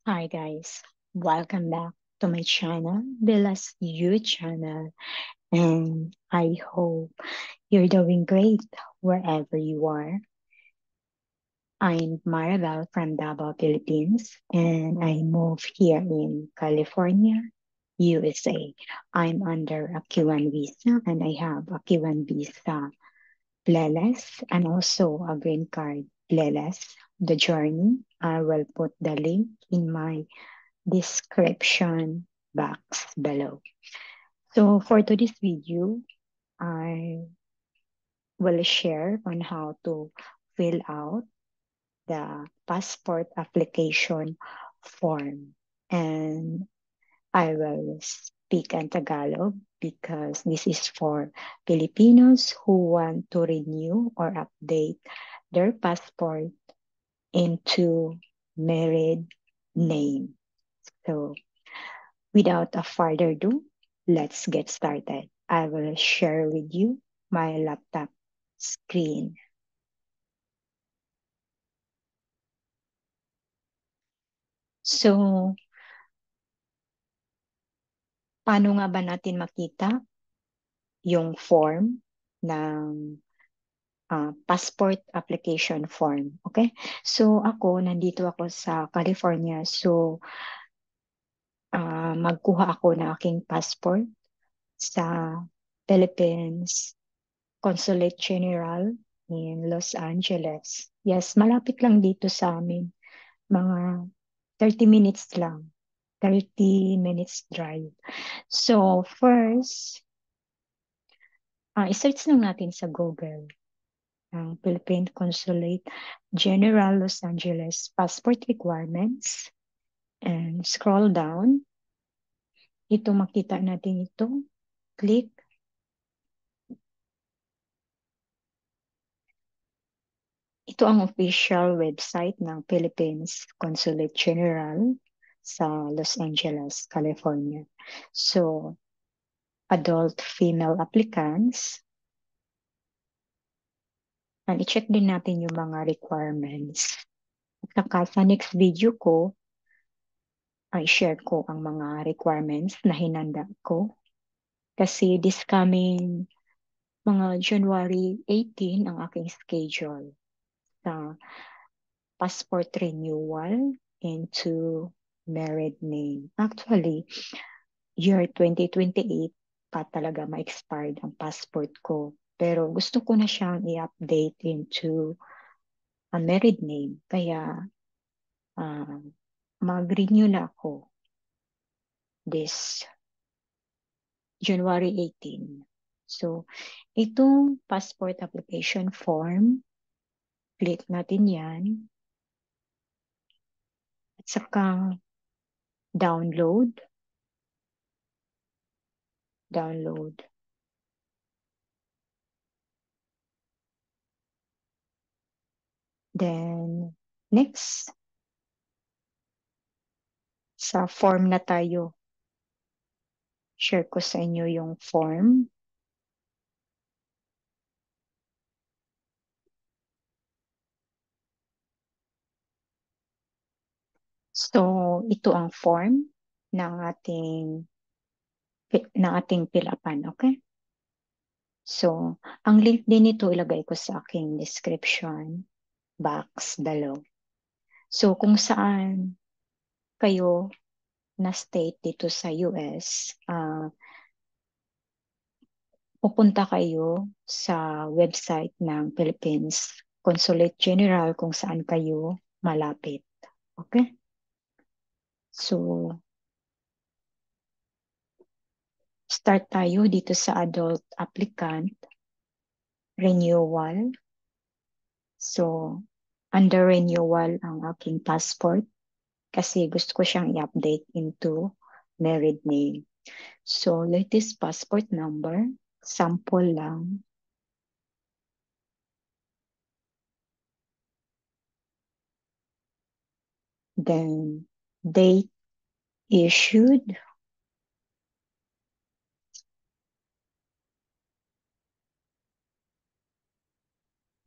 Hi guys, welcome back to my channel, Bella's You channel, and I hope you're doing great wherever you are. I'm Maribel from Davao, Philippines, and I moved here in California, USA. I'm under a Q1 visa, and I have a Q1 visa playlist and also a green card playlist. The journey, I will put the link in my description box below. So for today's video, I will share on how to fill out the passport application form. And I will speak in Tagalog because this is for Filipinos who want to renew or update their passport into married name. So without a further ado, let's get started. I will share with you my laptop screen. So, paano nga ba natin makita yung form ng passport application form? Okay? So, nandito ako sa California. So, magkuha ako ng aking passport sa Philippines Consulate General in Los Angeles. Yes, malapit lang dito sa amin. Mga 30 minutes lang. 30 minutes drive. So, first, i-search lang natin sa Google ang Philippine Consulate General Los Angeles Passport Requirements and scroll down. Ito makita natin ito. Click. Ito ang official website ng Philippines Consulate General sa Los Angeles, California. So, adult female applicants. And i-check din natin yung mga requirements. At saka sa next video ko, ay share ko ang mga requirements na hinanda ko. Kasi this coming mga January 18 ang aking schedule sa passport renewal into married name. Actually, year 2028 pa talaga ma-expired ang passport ko. Pero gusto ko na siyang i-update into a married name. Kaya mag-renew na ako this January 18. So, itong passport application form, click natin yan. At saka download. Download. Then, next, sa form na tayo. Share ko sa inyo yung form. So, ito ang form ng ating pilapan, okay? So, ang link din nito ilagay ko sa aking description box below. So, kung saan kayo na state dito sa US, pupunta kayo sa website ng Philippines Consulate General kung saan kayo malapit. Okay? So, start tayo dito sa adult applicant renewal. So, under renewal ang aking passport kasi gusto ko siyang i-update into married name. So, latest passport number, sample lang. Then, date issued.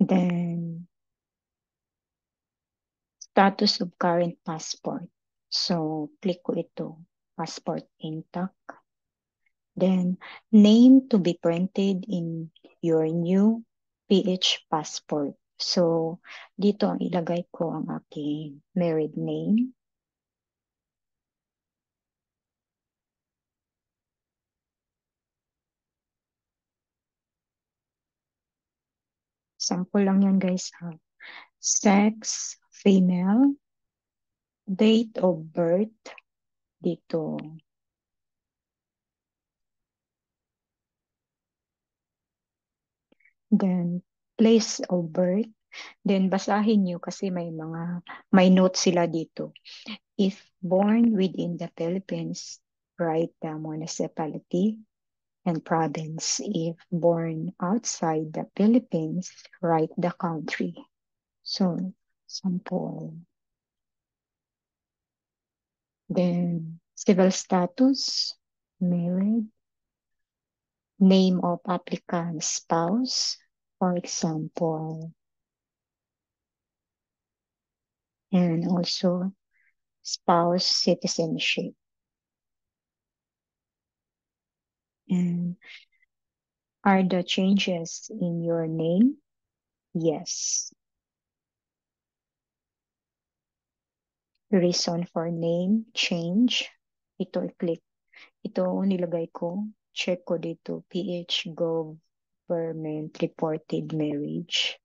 Then, status of current passport. So, click ko ito, passport intact. Then, name to be printed in your new PH passport. So, dito ang ilagay ko ang aking married name. Sample lang yan guys ha. Sex, female, date of birth, dito. Then, place of birth. Then, basahin nyo kasi may notes sila dito. If born within the Philippines, write the municipality and province. If born outside the Philippines, write the country. So, sample. Then, civil status, married, name of applicant spouse, for example, and also spouse citizenship. And are the changes in your name? Yes. Reason for name change. Ito i-click. Ito nilagay ko. Check ko dito. PH government reported marriage.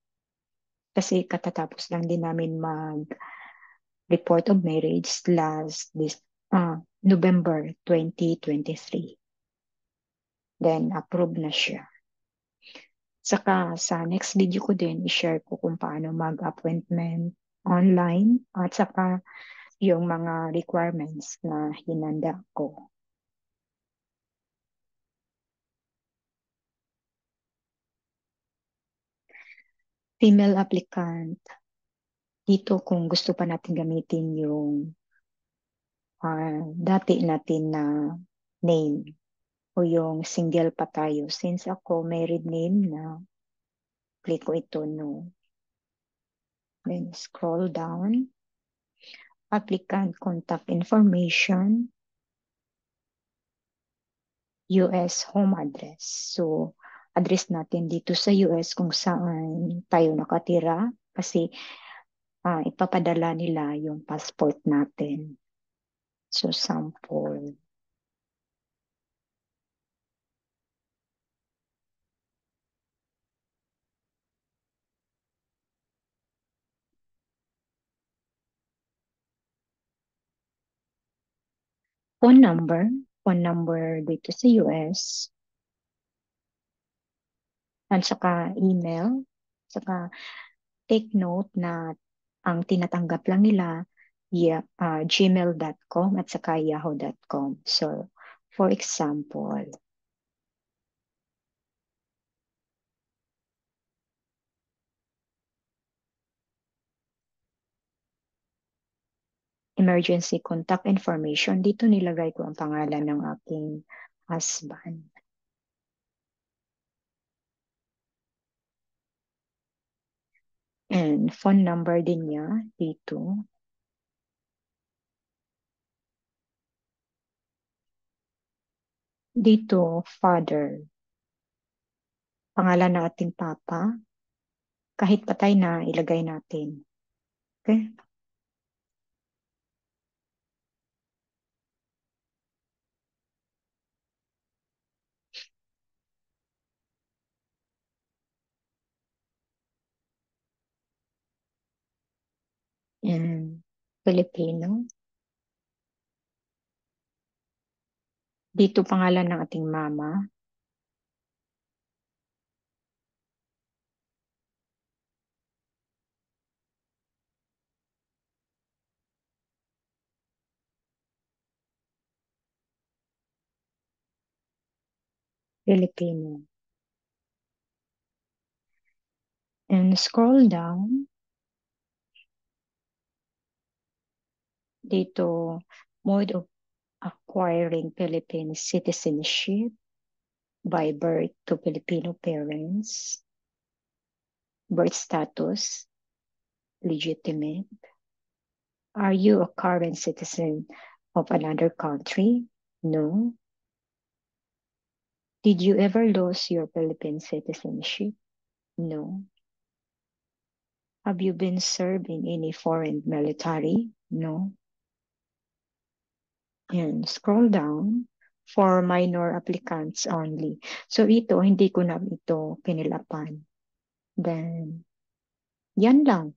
Kasi katatapos lang din namin mag-report of marriage last November 2023. Then approve na siya. Saka sa next video ko din, i-share ko kung paano mag-appointment online at saka yung mga requirements na hinanda ko. Female applicant, dito kung gusto pa natin gamitin yung dati natin na name o yung single pa tayo. Since ako married name na, click ko ito no. Then scroll down. Applicant contact information. US home address. So, address natin dito sa US kung saan tayo nakatira kasi ipapadala nila yung passport natin. So, sample. Phone number dito sa US, at saka email, saka take note na ang tinatanggap lang nila gmail.com at saka yahoo.com. So, for example, emergency contact information, dito nilagay ko ang pangalan ng aking husband. And phone number din niya dito. Dito, father. Pangalan ng ating papa. Kahit patay na, ilagay natin. Okay? And Filipino. Dito pangalan ng ating mama. Filipino. And scroll down. Dito, mode of acquiring Philippine citizenship by birth to Filipino parents. Birth status, legitimate. Are you a current citizen of another country? No. Did you ever lose your Philippine citizenship? No. Have you been served in any foreign military? No. And scroll down for minor applicants only. So ito, hindi ko na ito kinilapan. Then, yan lang.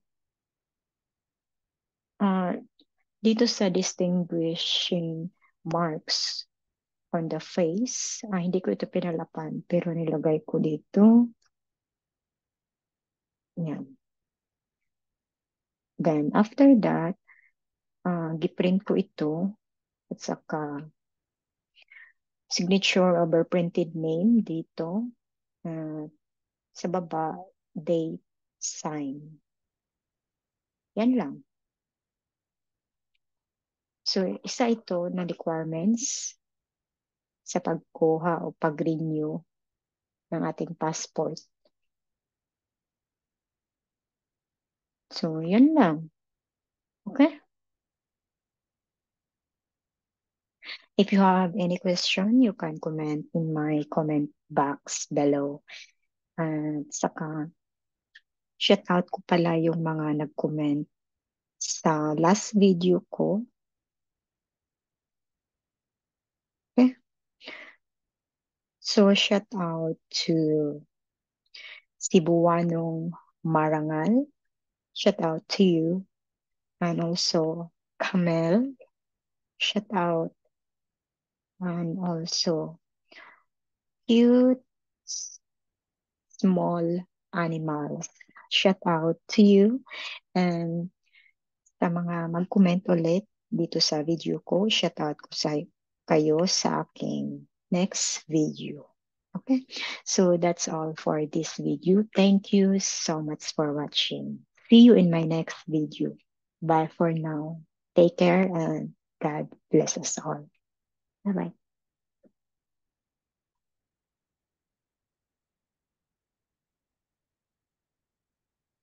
Dito sa distinguishing marks on the face, hindi ko ito pinalapan, pero nilagay ko dito. Yan. Then, after that, giprint ko ito at saka signature over printed name dito. Sa baba, date, sign. Yan lang. So, isa ito na requirements sa pagkuha o pag-renew ng ating passport. So, yan lang. Okay? If you have any question, you can comment in my comment box below. At saka, shout out ko pala yung mga nag-comment sa last video ko. Okay? So, shout out to Cebuanong Marangal. Shout out to you. And also, Camel. Shout out. And also, cute small animals. Shout out to you. And sa mga mag-comment ulit dito sa video ko, shout out ko sa kayo sa aking next video. Okay? So that's all for this video. Thank you so much for watching. See you in my next video. Bye for now. Take care and God bless us all. Bye-bye.